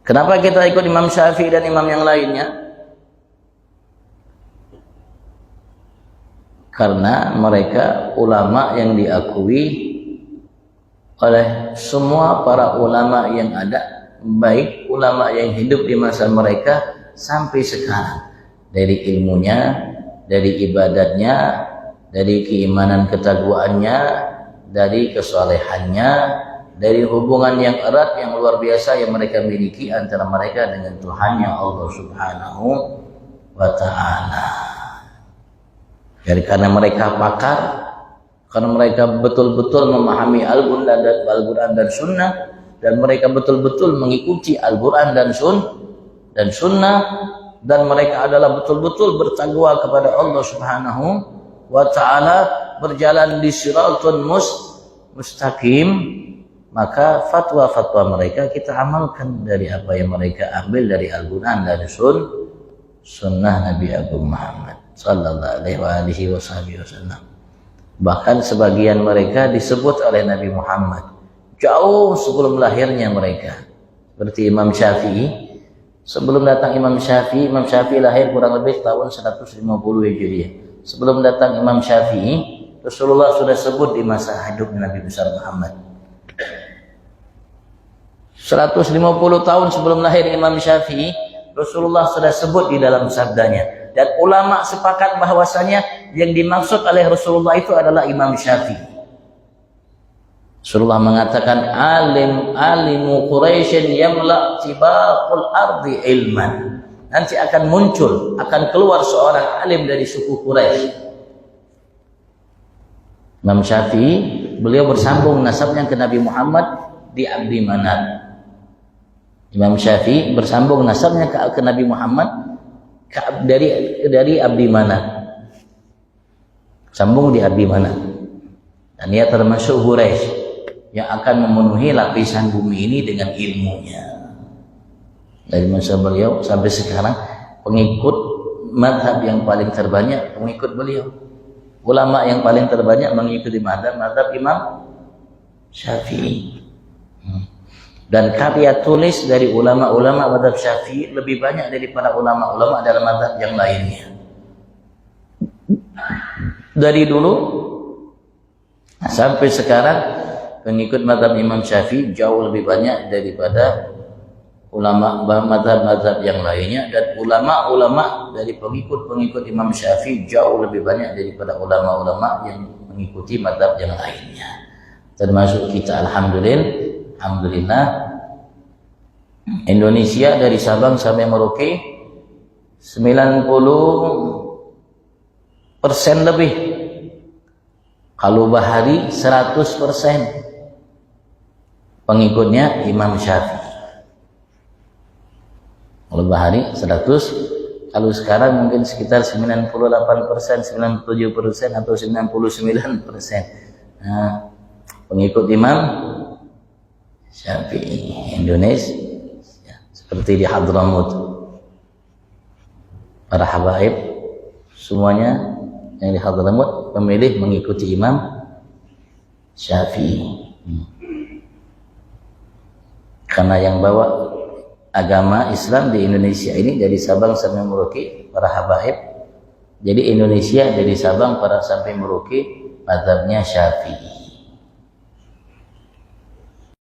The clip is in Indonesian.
Kenapa kita ikut Imam Syafi'i dan imam yang lainnya? Karena mereka ulama yang diakui oleh semua para ulama yang ada, baik ulama yang hidup di masa mereka sampai sekarang, dari ilmunya, dari ibadatnya, dari keimanan ketakwaannya, dari kesolehannya, dari hubungan yang erat yang luar biasa yang mereka miliki antara mereka dengan Tuhannya Allah Subhanahu wa ta'ala. Jadi karena mereka pakar, karena mereka betul-betul memahami Al-Quran dan Sunnah, dan mereka betul-betul mengikuti Al-Quran dan Sunnah, dan mereka adalah betul-betul bertakwa kepada Allah Subhanahu wa ta'ala, berjalan di siratul mustaqim, maka fatwa-fatwa mereka kita amalkan dari apa yang mereka ambil dari Al-Quran dan Sunnah Nabi Agung Muhammad sallallahu alaihi wasallam. Bahkan sebagian mereka disebut oleh Nabi Muhammad jauh sebelum lahirnya mereka, seperti Imam Syafi'i. Sebelum datang Imam Syafi'i lahir kurang lebih tahun 150 Hijriah. Sebelum datang Imam Syafi'i, Rasulullah sudah sebut di masa hidup Nabi besar Muhammad. 150 tahun sebelum lahir Imam Syafi'i, Rasulullah sudah sebut di dalam sabdanya. Dan ulama sepakat bahwasanya yang dimaksud oleh Rasulullah itu adalah Imam Syafi'i. Rasulullah mengatakan alimu Quraisyin yamla tibaqul ardi ilman. Nanti akan muncul, akan keluar seorang alim dari suku Quraisy. Imam Syafi'i, beliau bersambung nasabnya ke Nabi Muhammad di Abdi Manaf. Imam Syafi'i bersambung nasabnya ke Nabi Muhammad dari Abdi Manaf, sambung di Abdi Manaf, dan dia termasuk Quraisy yang akan memenuhi lapisan bumi ini dengan ilmunya. Dari masa beliau sampai sekarang, pengikut madhab yang paling terbanyak pengikut beliau, ulama yang paling terbanyak mengikuti madhab Imam Syafi'i. Dan karya tulis dari ulama-ulama madhab Syafi'i lebih banyak daripada ulama-ulama dalam madhab yang lainnya. Dari dulu sampai sekarang, pengikut madhab Imam Syafi'i jauh lebih banyak daripada ulama madhab-madhab yang lainnya, dan ulama-ulama dari pengikut-pengikut Imam Syafi'i jauh lebih banyak daripada ulama-ulama yang mengikuti madhab yang lainnya. Termasuk kita, alhamdulillah, Indonesia dari Sabang sampai Merauke 90% lebih, kalau Bahari 100% pengikutnya Imam Syafi'i. Kalau Bahari 100, kalau sekarang mungkin sekitar 98%, 97% atau 99%. Nah, pengikut Imam Syafi'i Indonesia, seperti di Hadramut, para habaib semuanya yang di Hadramut memilih mengikuti Imam Syafi'i, karena yang bawa agama Islam di Indonesia ini dari Sabang sampai Merauke para habaib. Jadi Indonesia dari Sabang sampai Merauke mazhabnya Syafi'i.